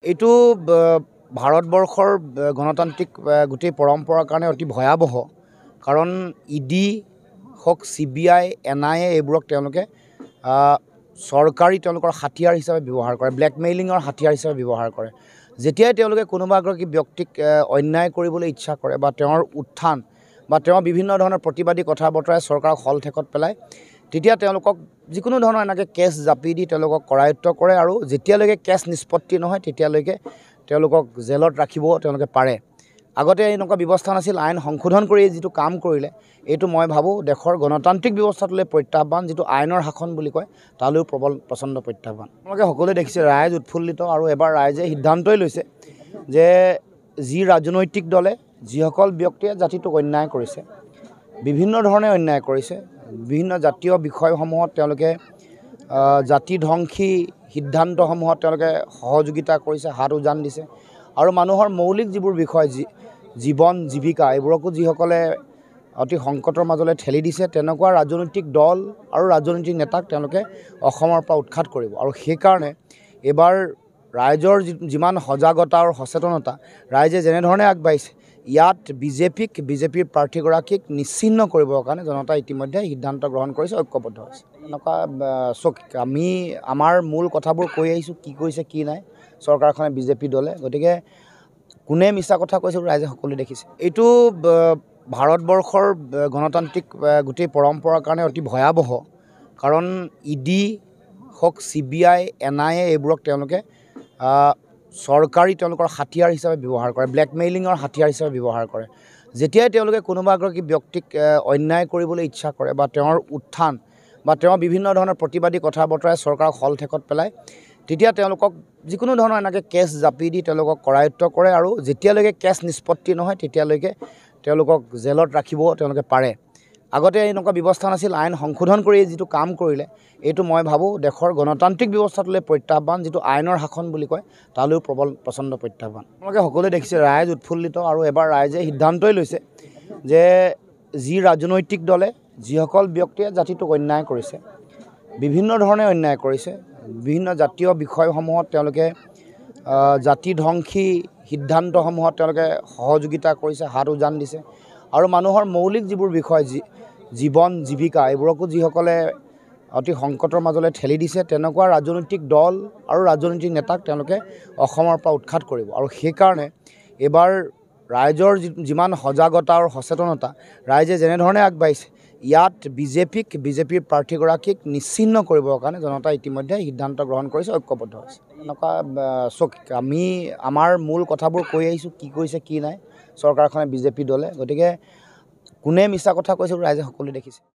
এইটো ভাৰতবৰ্ষৰ গণতান্ত্ৰিক গোটেই পৰম্পৰাৰ কাৰণে অতি ভয়াৱহ। কাৰণ ইডি হওক, CBI, NIA এইবোৰক তেওঁলোকে চৰকাৰী তেওঁলোকৰ হাতিয়াৰ হিচাপে ব্যৱহাৰ কৰে, ব্লেকমেইলিঙৰ হাতিয়াৰ হিচাপে ব্যৱহাৰ কৰে। যেতিয়াই তেওঁলোকে কোনোবা এগৰাকী ব্যক্তিক অন্যায় কৰিবলৈ ইচ্ছা কৰে বা তেওঁৰ উত্থান বা তেওঁৰ বিভিন্ন ধৰণৰ প্ৰতিবাদী কথা বতৰাই চৰকাৰক হলঠেকত পেলায়, তেতিয়া তেওঁলোকক যিকোনো ধৰণৰ এনেকৈ কেছ জাপি দি তেওঁলোকক কৰায়ত্ব কৰে আৰু যেতিয়ালৈকে কেছ নিষ্পত্তি নহয় তেতিয়ালৈকে তেওঁলোকক জেলত ৰাখিব তেওঁলোকে পাৰে। আগতে এনেকুৱা ব্যৱস্থা নাছিল, আইন সংশোধন কৰি যিটো কাম কৰিলে এইটো মই ভাবোঁ দেশৰ গণতান্ত্ৰিক ব্যৱস্থাটোলৈ প্ৰত্যাহ্বান, যিটো আইনৰ শাসন বুলি কয় তালৈও প্ৰবল প্ৰচণ্ড প্ৰত্যাহ্বান। আপোনালোকে সকলোৱে দেখিছে ৰাইজ উৎফুল্লিত আৰু এবাৰ ৰাইজে সিদ্ধান্তই লৈছে যে যি ৰাজনৈতিক দলে যিসকল ব্যক্তিয়ে জাতিটোক অন্যায় কৰিছে, বিভিন্ন ধৰণে অন্যায় কৰিছে, বিভিন্ন জাতীয় বিষয়সমূহত তেওঁলোকে জাতি ধ্বংসী সিদ্ধান্তসমূহত তেওঁলোকে সহযোগিতা কৰিছে, হাত উজান দিছে আৰু মানুহৰ মৌলিক যিবোৰ বিষয় জীৱন জীৱিকা এইবোৰকো যিসকলে অতি সংকটৰ মাজলৈ ঠেলি দিছে, তেনেকুৱা ৰাজনৈতিক দল আৰু ৰাজনৈতিক নেতাক তেওঁলোকে অসমৰ পৰা উৎখাত কৰিব। আৰু সেইকাৰণে এইবাৰ ৰাইজৰ যিমান সজাগতা আৰু সচেতনতা, ৰাইজে যেনেধৰণে আগবাঢ়িছে, ইয়াত বিজেপিৰ প্ৰাৰ্থীগৰাকীক নিশ্চিহ্ন কৰিবৰ কাৰণে জনতা ইতিমধ্যে সিদ্ধান্ত গ্ৰহণ কৰিছে, ঐক্যবদ্ধ হৈছে। এনেকুৱা আমাৰ মূল কথাবোৰ কৈ আহিছোঁ, কি কৰিছে কি নাই চৰকাৰখনে, বিজেপি দলে। গতিকে কোনে মিছা কথা কৈছে ৰাইজে সকলোৱে দেখিছে। এইটো ভাৰতবৰ্ষৰ গণতান্ত্ৰিক গোটেই পৰম্পৰাৰ কাৰণে অতি ভয়াৱহ। কাৰণ ইডি হওক, CBI, NIA এইবোৰক তেওঁলোকে চৰকাৰী তেওঁলোকৰ হাতিয়াৰ হিচাপে ব্যৱহাৰ কৰে, ব্লেকমেইলিঙৰ হাতিয়াৰ হিচাপে ব্যৱহাৰ কৰে। যেতিয়াই তেওঁলোকে কোনোবা এগৰাকী ব্যক্তিক অন্যায় কৰিবলৈ ইচ্ছা কৰে বা তেওঁৰ উত্থান বা তেওঁৰ বিভিন্ন ধৰণৰ প্ৰতিবাদী কথা বতৰাই চৰকাৰক হলঠেকত পেলায়, তেতিয়া তেওঁলোকক যিকোনো ধৰণৰ এনেকৈ কেছ জাপি দি তেওঁলোকক কৰায়ত্ব কৰে আৰু যেতিয়ালৈকে কেছ নিষ্পত্তি নহয় তেতিয়ালৈকে তেওঁলোকক জেলত ৰাখিব তেওঁলোকে পাৰে। আগতে এনেকুৱা ব্যৱস্থা নাছিল, আইন সংশোধন কৰি যিটো কাম কৰিলে এইটো মই ভাবোঁ দেশৰ গণতান্ত্ৰিক ব্যৱস্থাটোলৈ প্ৰত্যাহ্বান, যিটো আইনৰ শাসন বুলি কয় তালৈও প্ৰবল প্ৰচণ্ড প্ৰত্যাহ্বান। আপোনালোকে সকলোৱে দেখিছে ৰাইজ উৎফুল্লিত আৰু এবাৰ ৰাইজে সিদ্ধান্তই লৈছে যে যি ৰাজনৈতিক দলে যিসকল ব্যক্তিয়ে জাতিটোক অন্যায় কৰিছে, বিভিন্ন ধৰণে অন্যায় কৰিছে, বিভিন্ন জাতীয় বিষয়সমূহত তেওঁলোকে জাতি ধ্বংসী সিদ্ধান্তসমূহত তেওঁলোকে সহযোগিতা কৰিছে, হাত উজান দিছে আৰু মানুহৰ মৌলিক যিবোৰ বিষয় জীৱন জীৱিকা এইবোৰকো যিসকলে অতি সংকটৰ মাজলৈ ঠেলি দিছে, তেনেকুৱা ৰাজনৈতিক দল আৰু ৰাজনৈতিক নেতাক তেওঁলোকে অসমৰ পৰা উৎখাত কৰিব। আৰু সেইকাৰণে এইবাৰ ৰাইজৰ যিমান সজাগতা আৰু সচেতনতা, ৰাইজে যেনেধৰণে আগবাঢ়িছে, ইয়াত বিজেপিৰ প্ৰাৰ্থীগৰাকীক নিশ্চিহ্ন কৰিবৰ কাৰণে জনতা ইতিমধ্যে সিদ্ধান্ত গ্ৰহণ কৰিছে, ঐক্যবদ্ধ হৈছে। এনেকুৱা আমাৰ মূল কথাবোৰ কৈ আহিছোঁ, কি কৰিছে কি নাই চৰকাৰখনে, বিজেপি দলে। গতিকে কোনে মিছা কথা কৈছে ৰাইজে সকলোৱে দেখিছে।